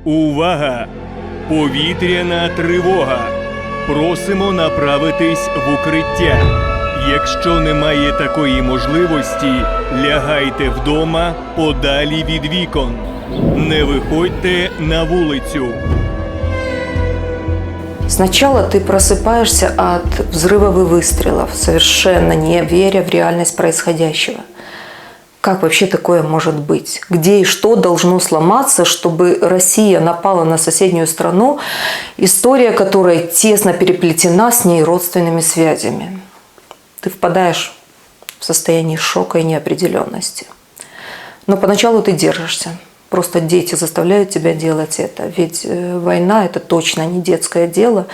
Увага! Повітряна тривога! Просимо направитись в укриття. Якщо немає такої можливості, лягайте вдома подалі від вікон. Не виходьте на вулицю. Сначала ты просыпаешься от взрывов и выстрелов, совершенно не веря в реальность происходящего. Как вообще такое может быть? Где и что должно сломаться, чтобы Россия напала на соседнюю страну, история которой тесно переплетена с ней родственными связями? Ты впадаешь в состояние шока и неопределенности. Но поначалу ты держишься. Просто дети заставляют тебя делать это. Ведь война – это точно не детское дело.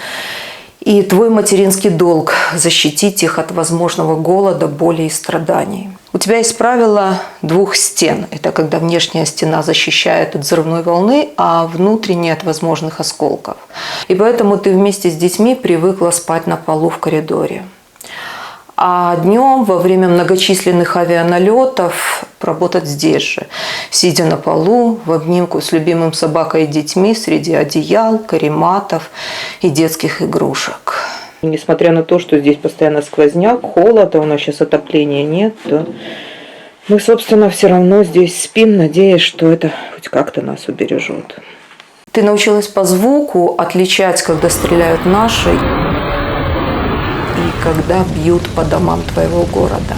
И твой материнский долг – защитить их от возможного голода, боли и страданий. У тебя есть правило двух стен. Это когда внешняя стена защищает от взрывной волны, а внутренняя от возможных осколков. И поэтому ты вместе с детьми привыкла спать на полу в коридоре. А днем, во время многочисленных авианалетов, работать здесь же, сидя на полу, в обнимку с любимым собакой и детьми, среди одеял, карематов и детских игрушек. Несмотря на то, что здесь постоянно сквозняк, холод, а у нас сейчас отопления нет, то мы, собственно, все равно здесь спим, надеясь, что это хоть как-то нас убережет. Ты научилась по звуку отличать, когда стреляют наши и когда бьют по домам твоего города.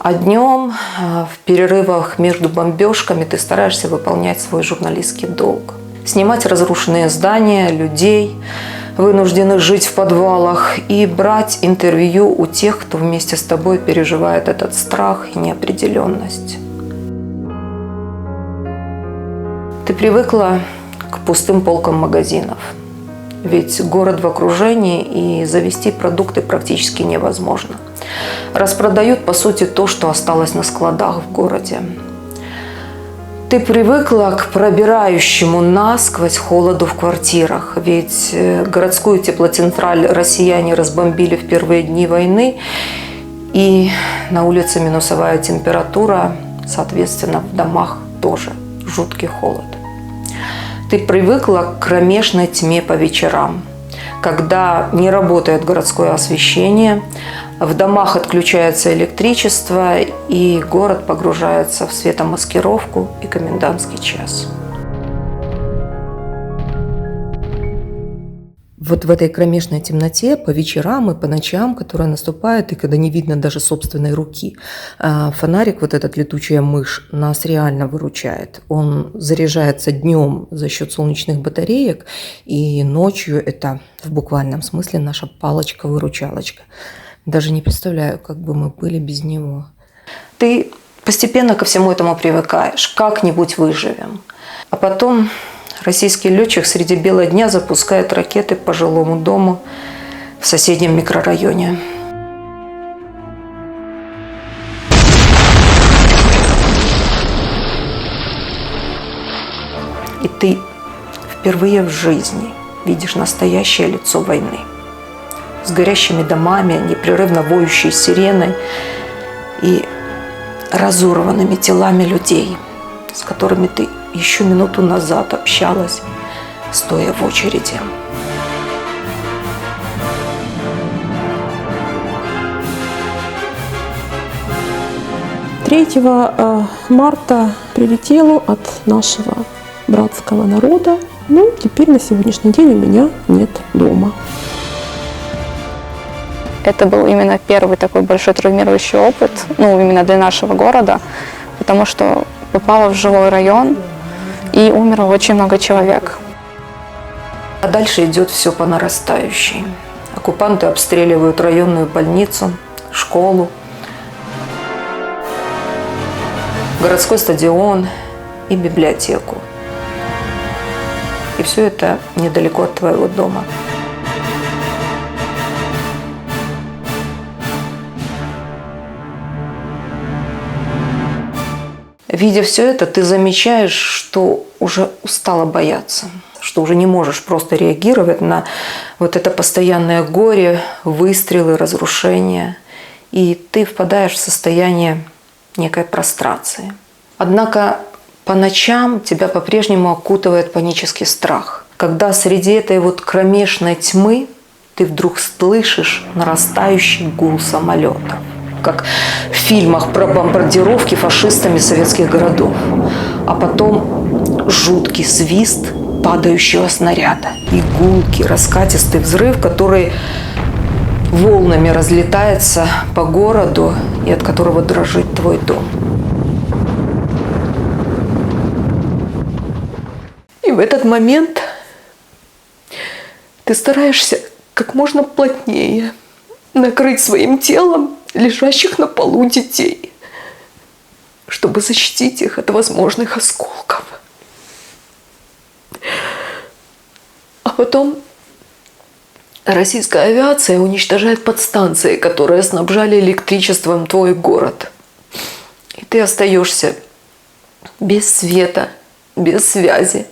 А днем, в перерывах между бомбежками, ты стараешься выполнять свой журналистский долг. Снимать разрушенные здания, людей, вынужденных жить в подвалах, и брать интервью у тех, кто вместе с тобой переживает этот страх и неопределенность. Ты привыкла к пустым полкам магазинов. Ведь город в окружении, и завести продукты практически невозможно. Распродают, по сути, то, что осталось на складах в городе. Ты привыкла к пробирающему насквозь холоду в квартирах. Ведь городскую теплоцентраль россияне разбомбили в первые дни войны, и на улице минусовая температура, соответственно, в домах тоже жуткий холод. Ты привыкла к кромешной тьме по вечерам, когда не работает городское освещение, в домах отключается электричество, и город погружается в светомаскировку и комендантский час. Вот в этой кромешной темноте по вечерам и по ночам, которая наступает, и когда не видно даже собственной руки, фонарик, вот этот летучая мышь, нас реально выручает. Он заряжается днем за счет солнечных батареек, и ночью это в буквальном смысле наша палочка-выручалочка. Даже не представляю, как бы мы были без него. Ты постепенно ко всему этому привыкаешь, как-нибудь выживем. А потом российский летчик среди бела дня запускает ракеты по жилому дому в соседнем микрорайоне. И ты впервые в жизни видишь настоящее лицо войны. С горящими домами, непрерывно воющей сиреной и разорванными телами людей, с которыми ты еще минуту назад общалась, стоя в очереди. 3 марта прилетело от нашего братского народа. Ну, теперь на сегодняшний день у меня нет дома. Это был именно первый такой большой травмирующий опыт, ну, именно для нашего города, потому что попала в жилой район, и умерло очень много человек. А дальше идет все по нарастающей. Оккупанты обстреливают районную больницу, школу, городской стадион и библиотеку. И все это недалеко от твоего дома. Видя все это, ты замечаешь, что уже устала бояться, что уже не можешь просто реагировать на вот это постоянное горе, выстрелы, разрушения. И ты впадаешь в состояние некой прострации. Однако по ночам тебя по-прежнему окутывает панический страх. Когда среди этой вот кромешной тьмы ты вдруг слышишь нарастающий гул самолетов, как в фильмах про бомбардировки фашистами советских городов, а потом жуткий свист падающего снаряда и гулкий раскатистый взрыв, который волнами разлетается по городу и от которого дрожит твой дом. И в этот момент ты стараешься как можно плотнее накрыть своим телом лежащих на полу детей, чтобы защитить их от возможных осколков. А потом российская авиация уничтожает подстанции, которые снабжали электричеством твой город. И ты остаешься без света, без связи,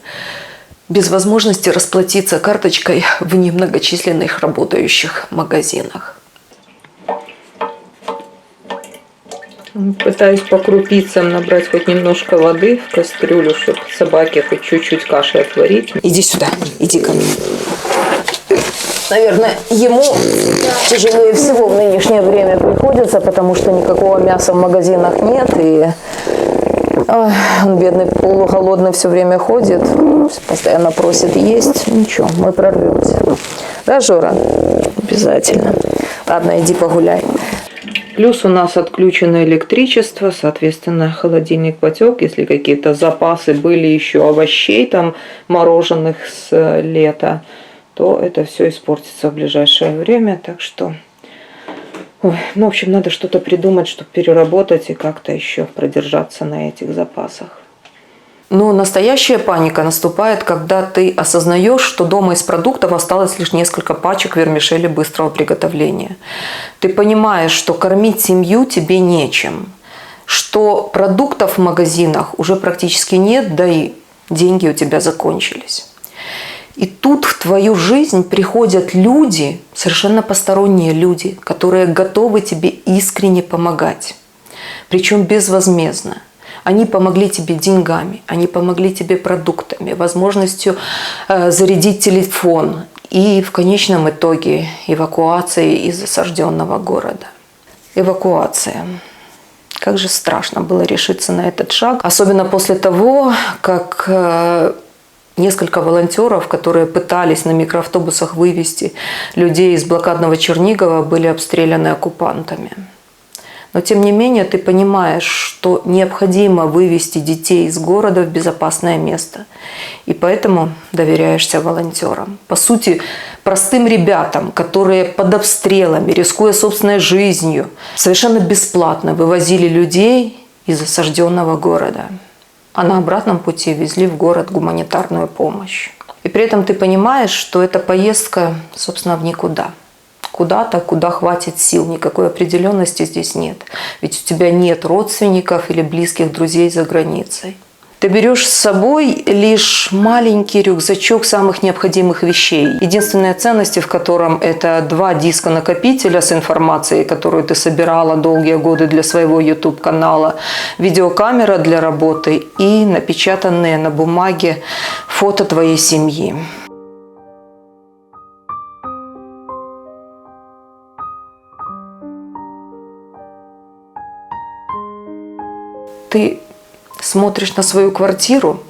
без возможности расплатиться карточкой в немногочисленных работающих магазинах. Пытаюсь по крупицам набрать хоть немножко воды в кастрюлю, чтобы собаке хоть чуть-чуть каши отварить. Иди сюда, иди ко мне. Наверное, ему тяжелее всего в нынешнее время приходится, потому что никакого мяса в магазинах нет, и он, бедный, полуголодный, все время ходит, постоянно просит есть. Ничего, мы прорвемся. Да, Жора? Обязательно. Ладно, иди погуляй. Плюс у нас отключено электричество, соответственно, холодильник потек. Если какие-то запасы были еще овощей, там, мороженых с лета, то это все испортится в ближайшее время. Так что, в общем, надо что-то придумать, чтобы переработать и как-то еще продержаться на этих запасах. Но настоящая паника наступает, когда ты осознаешь, что дома из продуктов осталось лишь несколько пачек вермишели быстрого приготовления. Ты понимаешь, что кормить семью тебе нечем, что продуктов в магазинах уже практически нет, да и деньги у тебя закончились. И тут в твою жизнь приходят люди, совершенно посторонние люди, которые готовы тебе искренне помогать, причем безвозмездно. Они помогли тебе деньгами, они помогли тебе продуктами, возможностью зарядить телефон и в конечном итоге эвакуацией из осажденного города. Эвакуация. Как же страшно было решиться на этот шаг, особенно после того, как несколько волонтеров, которые пытались на микроавтобусах вывести людей из блокадного Чернигова, были обстреляны оккупантами. Но тем не менее ты понимаешь, что необходимо вывести детей из города в безопасное место. И поэтому доверяешься волонтерам. По сути, простым ребятам, которые под обстрелами, рискуя собственной жизнью, совершенно бесплатно вывозили людей из осажденного города. А на обратном пути везли в город гуманитарную помощь. И при этом ты понимаешь, что эта поездка, собственно, в никуда. Куда-то, куда хватит сил. Никакой определенности здесь нет. Ведь у тебя нет родственников или близких друзей за границей. Ты берешь с собой лишь маленький рюкзачок самых необходимых вещей. Единственные ценности в котором это 2 диска-накопителя с информацией, которую ты собирала долгие годы для своего YouTube-канала, видеокамера для работы и напечатанные на бумаге фото твоей семьи. Ты смотришь на свою квартиру,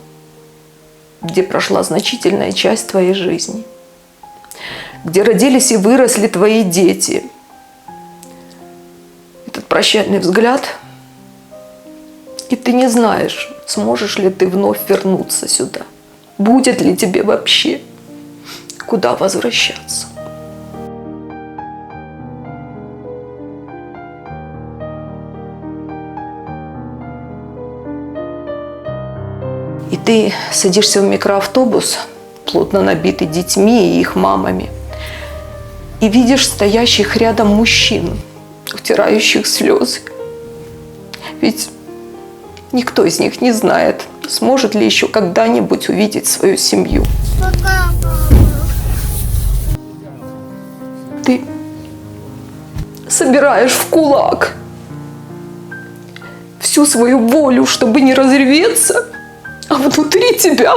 где прошла значительная часть твоей жизни, где родились и выросли твои дети. Этот прощальный взгляд, и ты не знаешь, сможешь ли ты вновь вернуться сюда, будет ли тебе вообще куда возвращаться. И ты садишься в микроавтобус, плотно набитый детьми и их мамами, и видишь стоящих рядом мужчин, утирающих слезы. Ведь никто из них не знает, сможет ли еще когда-нибудь увидеть свою семью. Ты собираешь в кулак всю свою волю, чтобы не разреветься, а внутри тебя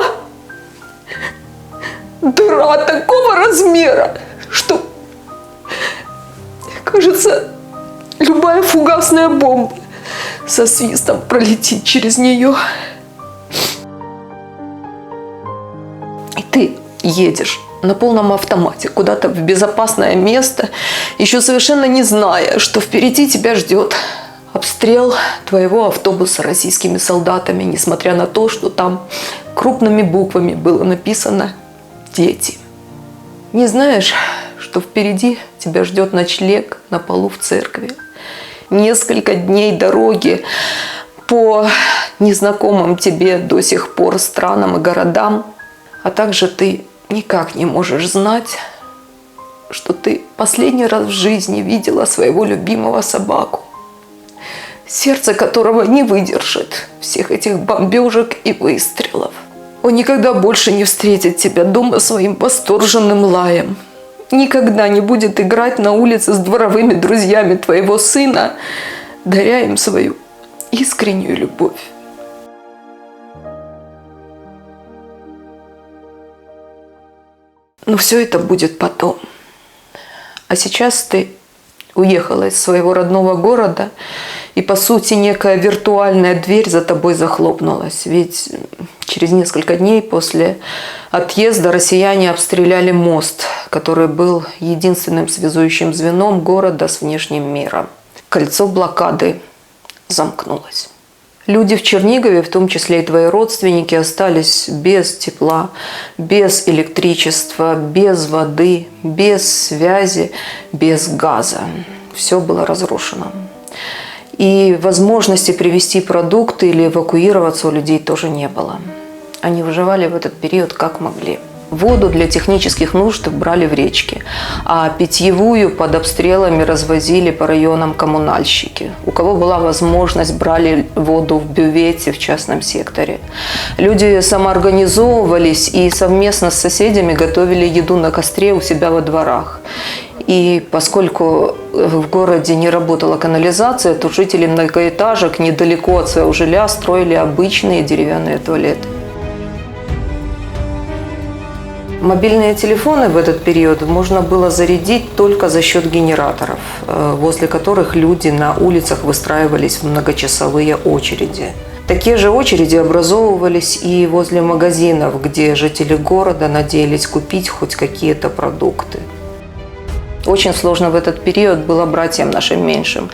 дыра такого размера, что, кажется, любая фугасная бомба со свистом пролетит через нее. И ты едешь на полном автомате куда-то в безопасное место, еще совершенно не зная, что впереди тебя ждет обстрел твоего автобуса российскими солдатами, несмотря на то, что там крупными буквами было написано «Дети». Не знаешь, что впереди тебя ждет ночлег на полу в церкви, несколько дней дороги по незнакомым тебе до сих пор странам и городам, а также ты никак не можешь знать, что ты последний раз в жизни видела своего любимого собаку, сердце которого не выдержит всех этих бомбежек и выстрелов. Он никогда больше не встретит тебя дома своим восторженным лаем, никогда не будет играть на улице с дворовыми друзьями твоего сына, даря им свою искреннюю любовь. Но все это будет потом. А сейчас ты уехала из своего родного города, и, по сути, некая виртуальная дверь за тобой захлопнулась. Ведь через несколько дней после отъезда россияне обстреляли мост, который был единственным связующим звеном города с внешним миром. Кольцо блокады замкнулось. Люди в Чернигове, в том числе и твои родственники, остались без тепла, без электричества, без воды, без связи, без газа. Все было разрушено. И возможности привезти продукты или эвакуироваться у людей тоже не было. Они выживали в этот период как могли. Воду для технических нужд брали в речке, а питьевую под обстрелами развозили по районам коммунальщики. У кого была возможность, брали воду в бювете в частном секторе. Люди самоорганизовывались и совместно с соседями готовили еду на костре у себя во дворах. И поскольку в городе не работала канализация, то жители многоэтажек недалеко от своего жилья строили обычные деревянные туалеты. Мобильные телефоны в этот период можно было зарядить только за счет генераторов, возле которых люди на улицах выстраивались в многочасовые очереди. Такие же очереди образовывались и возле магазинов, где жители города надеялись купить хоть какие-то продукты. Очень сложно в этот период было братьям нашим меньшим.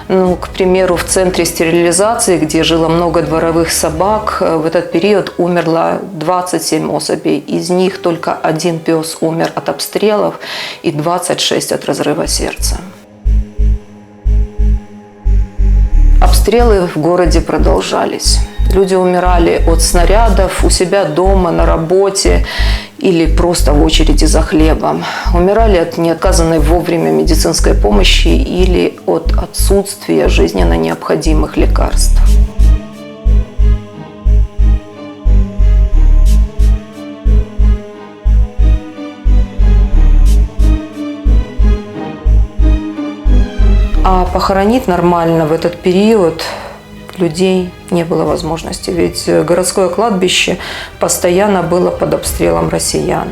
К примеру, в центре стерилизации, где жило много дворовых собак, в этот период умерло 27 особей. Из них только один пес умер от обстрелов и 26 от разрыва сердца. Обстрелы в городе продолжались. Люди умирали от снарядов у себя дома, на работе или просто в очереди за хлебом. Умирали от неоказанной вовремя медицинской помощи или от отсутствия жизненно необходимых лекарств. А похоронить нормально в этот период людей не было возможности, ведь городское кладбище постоянно было под обстрелом россиян.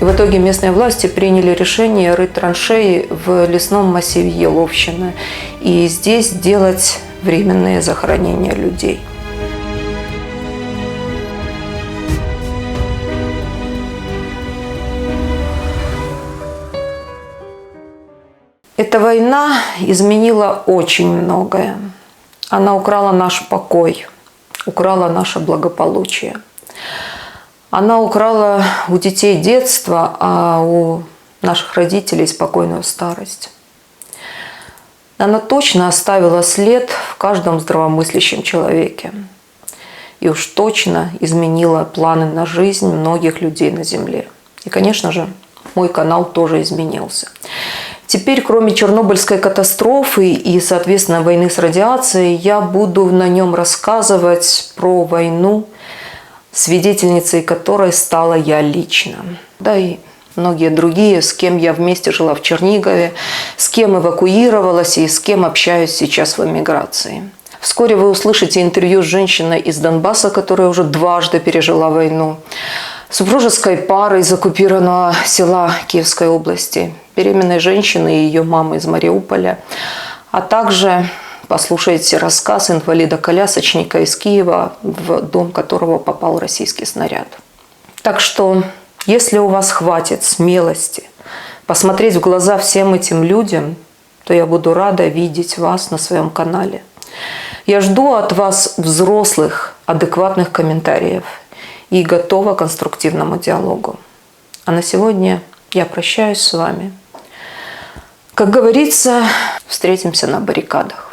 В итоге местные власти приняли решение рыть траншеи в лесном массиве Еловщины и здесь делать временные захоронения людей. Эта война изменила очень многое. Она украла наш покой, украла наше благополучие. Она украла у детей детство, а у наших родителей спокойную старость. Она точно оставила след в каждом здравомыслящем человеке. И уж точно изменила планы на жизнь многих людей на Земле. И, конечно же, мой канал тоже изменился. Теперь, кроме Чернобыльской катастрофы и, соответственно, войны с радиацией, я буду на нем рассказывать про войну, свидетельницей которой стала я лично. Да и многие другие, с кем я вместе жила в Чернигове, с кем эвакуировалась и с кем общаюсь сейчас в эмиграции. Вскоре вы услышите интервью с женщиной из Донбасса, которая уже дважды пережила войну, супружеской парой из оккупированного села Киевской области, беременной женщиной и ее мамы из Мариуполя, а также послушайте рассказ инвалида-колясочника из Киева, в дом которого попал российский снаряд. Так что, если у вас хватит смелости посмотреть в глаза всем этим людям, то я буду рада видеть вас на своем канале. Я жду от вас взрослых, адекватных комментариев и готова к конструктивному диалогу. А на сегодня я прощаюсь с вами. Как говорится, встретимся на баррикадах.